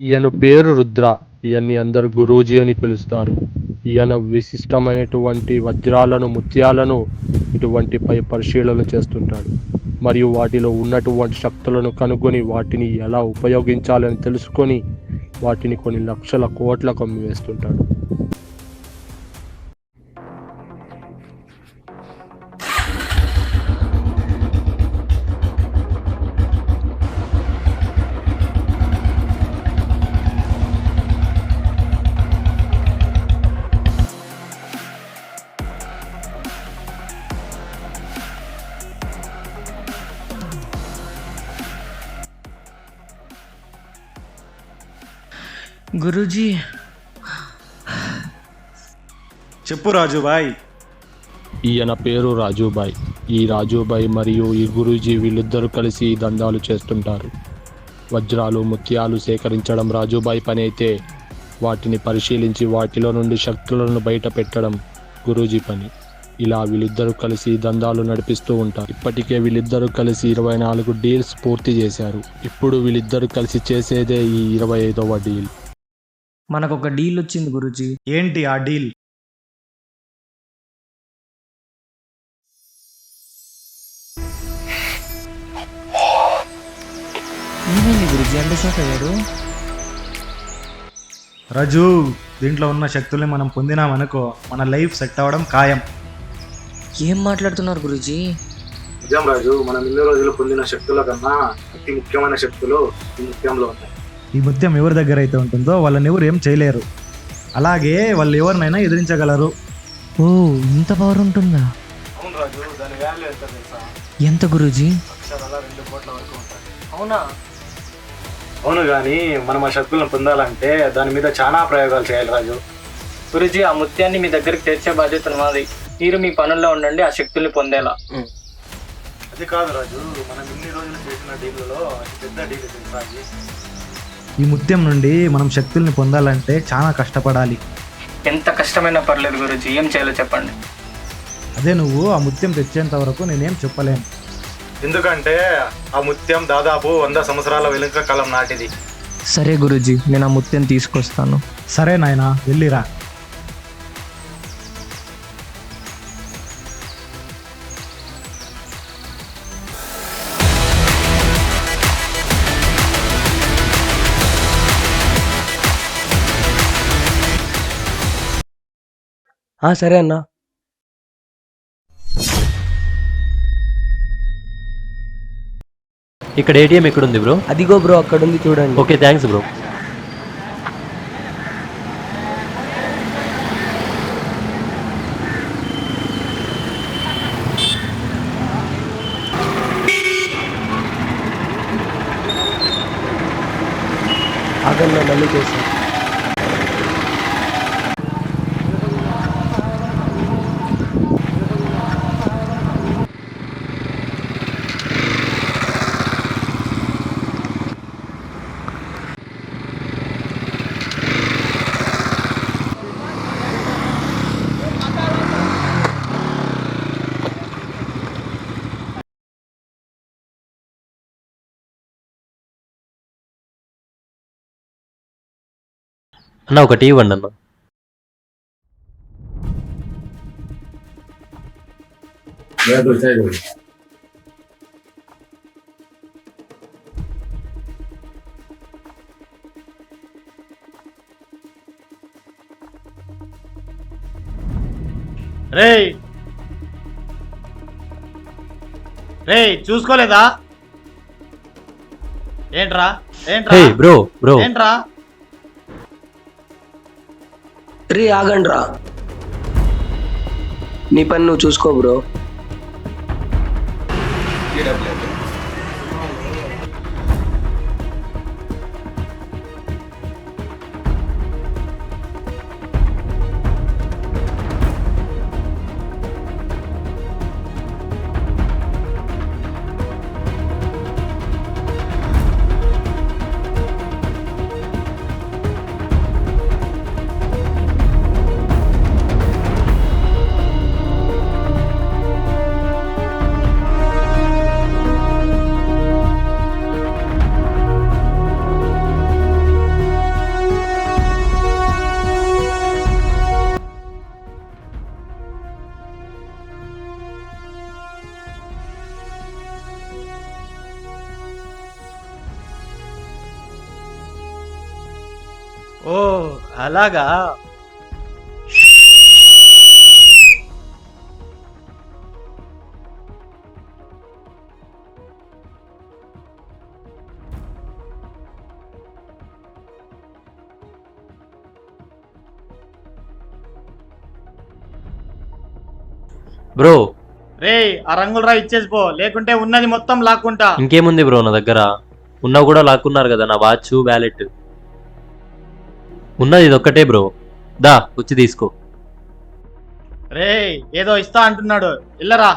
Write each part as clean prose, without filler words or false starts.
ఈయన పేరు రుద్ర. ఈయన్ని అందరూ గురూజీ అని పిలుస్తారు. ఈయన విశిష్టమైనటువంటి వజ్రాలను, ముత్యాలను ఇటువంటి పై పరిశీలన చేస్తుంటాడు. మరియు వాటిలో ఉన్నటువంటి శక్తులను కనుగొని వాటిని ఎలా ఉపయోగించాలని తెలుసుకొని వాటిని కొన్ని లక్షల కోట్లకు అమ్మివేస్తుంటాడు. గురూజీ, చెప్పు రాజుబాయ్. ఈయన పేరు రాజుబాయ్. ఈ రాజుబాయ్ మరియు ఈ గురూజీ వీళ్ళిద్దరూ కలిసి ఈ దందాలు చేస్తుంటారు. వజ్రాలు, ముత్యాలు సేకరించడం రాజుబాయ్ పని అయితే వాటిని పరిశీలించి వాటిలో నుండి శక్తులను బయట పెట్టడం గురూజీ పని. ఇలా వీళ్ళిద్దరూ కలిసి దందాలు నడిపిస్తూ ఉంటారు. ఇప్పటికే వీళ్ళిద్దరూ కలిసి 24 డీల్స్ పూర్తి చేశారు. ఇప్పుడు వీళ్ళిద్దరూ కలిసి చేసేదే ఈ 25వ డీల్. మనకు ఒక డీల్ వచ్చింది గురూజీ. ఏంటి ఆ డీల్? ఏమైంది గురూజీ, అంత షాక్ అయ్యారు? రాజు, దీంట్లో ఉన్న శక్తుల్ని మనం పొందినామనుకో మన లైఫ్ సెట్ అవ్వడం ఖాయం. ఏం మాట్లాడుతున్నారు గురూజీ? నిజం రాజు, మనం ఇన్ని రోజులు పొందిన శక్తుల కన్నా అతి ముఖ్యమైన శక్తులు ఈ ముత్యంలో ఉన్నాయి. ఈ ముత్యం ఎవరి దగ్గర అయితే ఉంటుందో వాళ్ళని ఎవరు ఏం చేయలేరు. అలాగే వాళ్ళు ఎవరినైనా ఎదిరించగలరు. ఓ, ఇంత పవర్ ఉంటుందా? అవును రాజు, దాని వాల్యూ ఎంత తెలుసా? ఎంత గురూజీ? 2 కోట్ల వరకు ఉంటాయి. అవునా? అవును, కానీ మనం ఆ శక్తులను పొందాలంటే దాని మీద చాలా ప్రయోగాలు చేయాలి రాజు. గురూజీ, ఆ ముత్యాన్ని మీ దగ్గరికి తెచ్చే బాధ్యత మాది. మీరు మీ పనుల్లో ఉండండి ఆ శక్తుల్ని పొందేలా. అది కాదు రాజు, మనం ఇన్ని రోజులు చేసిన డీల్లో అతి పెద్ద డీల్ తెలుసా అది? ఈ ముత్యం నుండి మనం శక్తుల్ని పొందాలంటే చాలా కష్టపడాలి. ఎంత కష్టమైనా పర్లేదు గురూజీ, ఏం చేయాలో చెప్పండి. అదే నువ్వు ఆ ముత్యం తెచ్చేంత వరకు నేనేం చెప్పలేను. ఎందుకంటే ఆ ముత్యం దాదాపు 100 సంవత్సరాల వెనుక కాలం నాటిది. సరే గురూజీ, నేను ఆ ముత్యం తీసుకొస్తాను. సరే నాయనా, వెళ్ళిరా. సరే అన్నా. ఇక్కడ ఏటీఎం ఎక్కడుంది బ్రో? అదిగో బ్రో, అక్కడ ఉంది చూడండి. Okay, thanks bro. ఆగన్నా, మళ్ళీ చేశాను. అన్న ఒక టీ ఇవ్వండి అన్న. రేయ్ రేయ్, చూసుకోలేదా? ఏంట్రా ఏంట్రా హే బ్రో బ్రో, ఏంట్రా? రే ఆగండ్రా, నీ పని నువ్వు చూసుకో బ్రో. అలాగా. బ్రో రే ఆ రంగులు రా ఇచ్చేసి పో, లేకుంటే ఉన్నది మొత్తం లాక్కుంటా. ఇంకేముంది బ్రో నా దగ్గర? ఉన్నవి కూడా లాక్కున్నారు కదా, నా వాచ్ వ్యాలెట్. ఉన్నది ఇది ఒక్కటే బ్రో, దా వచ్చి తీసుకో. రే ఏదో ఇస్తా అంటున్నాడు, ఇల్లరా.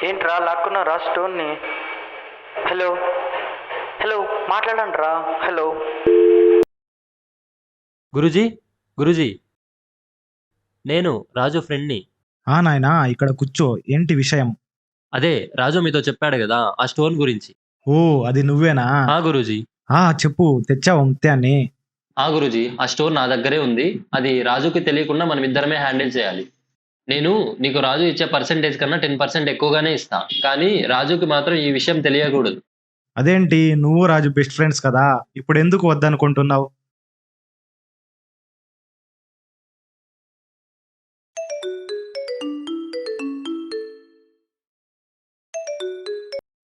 ఏంట్రా లాక్కున్నారా స్టోన్ని? హలో హలో మాట్లాడండి రా. హలో గురుజీ గురుజీ, నేను రాజు ఫ్రెండ్ని. నాయనా ఇక్కడ కూర్చో, ఏంటి విషయం? అదే రాజు మీతో చెప్పాడు కదా ఆ స్టోన్ గురించి. ఓ అది నువ్వేనా? గురుజీ. చెప్పు, తెచ్చావు ముత్యాన్ని? గురుజీ, ఆ స్టోన్ నా దగ్గరే ఉంది. అది రాజుకి తెలియకుండా మనం ఇద్దరమే హ్యాండిల్ చేయాలి. నేను నీకు రాజు ఇచ్చే పర్సెంటేజ్ కన్నా 10% ఎక్కువగానే ఇస్తా, కానీ రాజుకి మాత్రం ఈ విషయం తెలియకూడదు. అదేంటి, నువ్వు రాజు బెస్ట్ ఫ్రెండ్స్ కదా, ఇప్పుడు ఎందుకు వద్దనుకుంటున్నావు?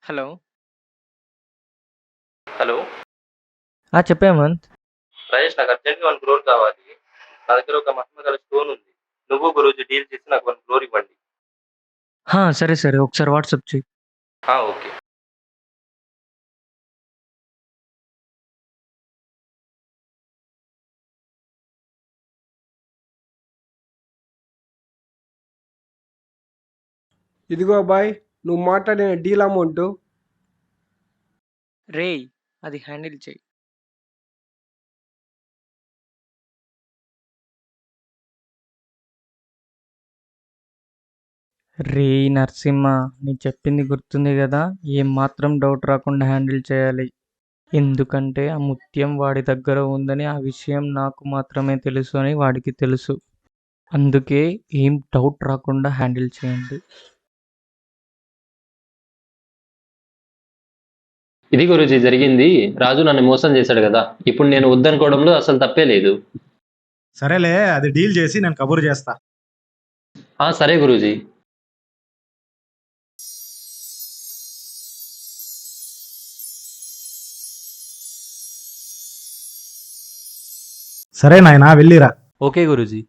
హలో హలో చెప్పే హేమంత్. రాజేష్, నాకు అర్జెంట్గా 1 crore కావాలి. నా దగ్గర ఒక మహిమగల స్టోన్ ఉంది. నువ్వు గురూజీ డీల్ చేసి నాకు 1 crore ఇవ్వండి. సరే సరే, ఒకసారి వాట్సాప్ చేయి. ఓకే. ఇదిగో బాయ్, నువ్వు మాట్లాడిన డీల్ అమౌంట్. రే అది హ్యాండిల్ చేయి. రే నరసింహ, నీ చెప్పింది గుర్తుంది కదా, ఏం మాత్రం డౌట్ రాకుండా హ్యాండిల్ చేయాలి. ఎందుకంటే ఆ ముత్యం వాడి దగ్గర ఉందని ఆ విషయం నాకు మాత్రమే తెలుసు అని వాడికి తెలుసు. అందుకే ఏం డౌట్ రాకుండా హ్యాండిల్ చేయండి. ఇది గురూజీ జరిగింది. రాజు నన్ను మోసం చేశాడు కదా, ఇప్పుడు నేను వద్దనుకోవడంలో అసలు తప్పే లేదు. సరేలే, అది డీల్ చేసి నేను కబురు చేస్తా. సరే గురూజీ. సరే నాయనా, వెళ్ళిరా. ఓకే గురూజీ.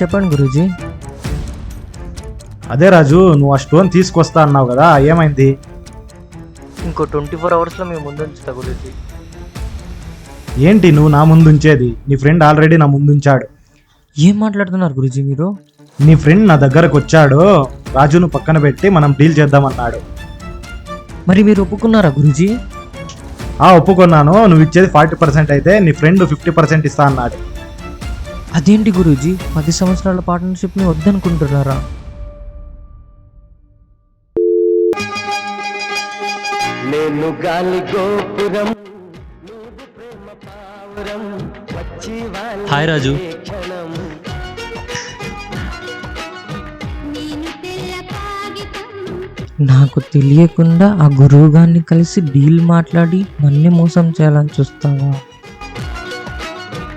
చెప్పండి గురూజీ. అదే రాజు, నువ్వు ఆ స్టోన్ తీసుకొస్తా అన్నావు కదా, ఏమైంది? ఇంకో 24 అవర్స్లో మేము ముందు ఉంచుతా గురూజీ. ఏంటి నువ్వు నా ముందు ఉంచేది? నీ ఫ్రెండ్ ఆల్రెడీ నా ముందు ఉంచాడు. ఏం మాట్లాడుతున్నారు గురూజీ మీరు? నీ ఫ్రెండ్ నా దగ్గరకు వచ్చాడు, రాజును పక్కన పెట్టి మనం డీల్ చేద్దామన్నాడు. మరి మీరు ఒప్పుకున్నారా గురూజీ? ఒప్పుకున్నాను. నువ్వు ఇచ్చేది 40% అయితే నీ ఫ్రెండ్ 50% ఇస్తా అన్నాడు. అదేంటి గురూజీ, 10 సంవత్సరాల పార్ట్నర్షిప్ని వద్దనుకుంటున్నారా? నేను గాలి గోపురం. హాయ్ రాజు. నాకు తెలియకుండా ఆ గురువు గారిని కలిసి డీల్ మాట్లాడి నన్నే మోసం చేయాలని చూస్తావా?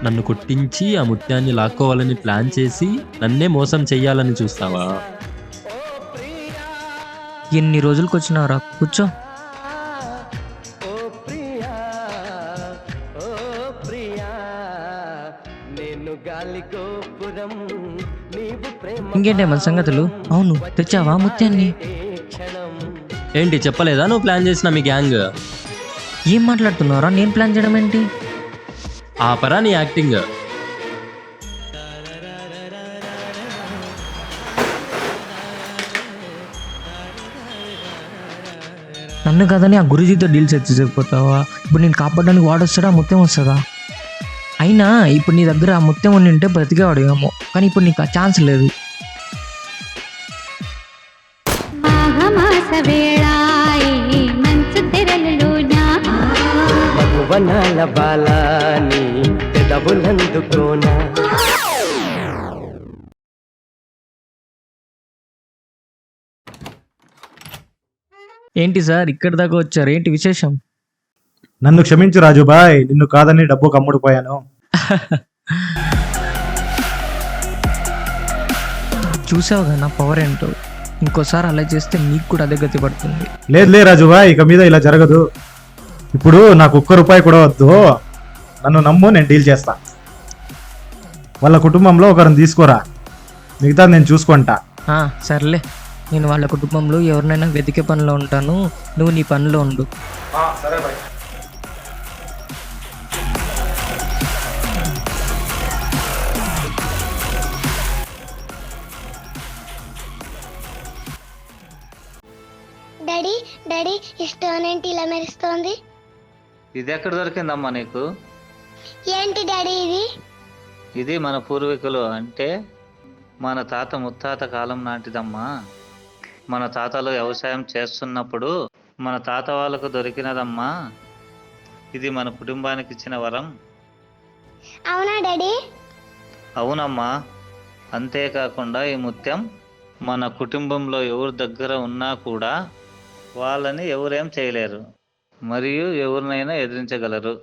నన్ను కొట్టించి ఆ ముత్యాన్ని లాక్కోవాలని ప్లాన్ చేసి నన్నే మోసం చెయ్యాలని చూస్తావా? ఎన్ని రోజులకు వచ్చినారా? కూర్చో. ఇంకేంటే మన సంగతులు? అవును, తెచ్చావా ముత్యాన్ని? ఏంటి చెప్పలేదా నువ్వు ప్లాన్ చేసిన మీ గ్యాంగ్? ఏం మాట్లాడుతున్నారా? నేను ప్లాన్ చేయడం ఏంటి? ఆపరా నీ యాక్టింగ్. నన్ను కాదని ఆ గురుజీతో డీల్స్ ఎత్తిపోతావా? ఇప్పుడు నేను కాపాడడానికి వాడొస్తాడా, ముత్యం వస్తుందా? అయినా ఇప్పుడు నీ దగ్గర ఆ ముత్యం ఉండి ఉంటే బ్రతికేవాడేమో, కానీ ఇప్పుడు నీకు ఆ ఛాన్స్ లేదు. మగువనాల బాలాని పెదవులందుకోనా. ఏంటి సార్ ఇక్కడి దాకా వచ్చారు? ఏంటి విశేషం? నన్ను క్షమించు రాజుబాయ్, నిన్ను కాదని డబ్బు కమ్ముడిపోయాను. చూసావుగా నా పవర్ ఏంటో. ఇంకోసారి అలా చేస్తే నీకు కూడా అదే గతి పడుతుంది. లేదు రాజుబాయ్, ఇక మీద ఇలా జరగదు. ఇప్పుడు నాకు ₹1 కూడా వద్దు. నన్ను నమ్ము, నేను డీల్ చేస్తా. వాళ్ళ కుటుంబంలో ఒకరిని తీసుకోరా, మిగతా నేను చూసుకుంటా. సర్లే, నేను వాళ్ళ కుటుంబంలో ఎవరినైనా వెతికే పనిలో ఉంటాను, నువ్వు నీ పనిలో ఉండు. సరే బాయ్. డాడీ డాడీ, ఈ స్టోన్ ఏంటి ఇలా మెరుస్తోంది? ఇది ఎక్కడ దొరికిందమ్మా నీకు? ఏంటి డాడీ ఇది? ఇది మన పూర్వీకులు, అంటే మన తాత ముత్తాత కాలం నాటిదమ్మా. మన తాతలు వ్యవసాయం చేస్తున్నప్పుడు మన తాత వాళ్ళకు దొరికినదమ్మా. ఇది మన కుటుంబానికి ఇచ్చిన వరం. అవునా డాడీ? అవునమ్మా. అంతేకాకుండా ఈ ముత్యం మన కుటుంబంలో ఎవరి దగ్గర ఉన్నా కూడా వాళ్ళని ఎవరేం చేయలేరు, మరియు ఎవరినైనా ఎదిరించగలరు.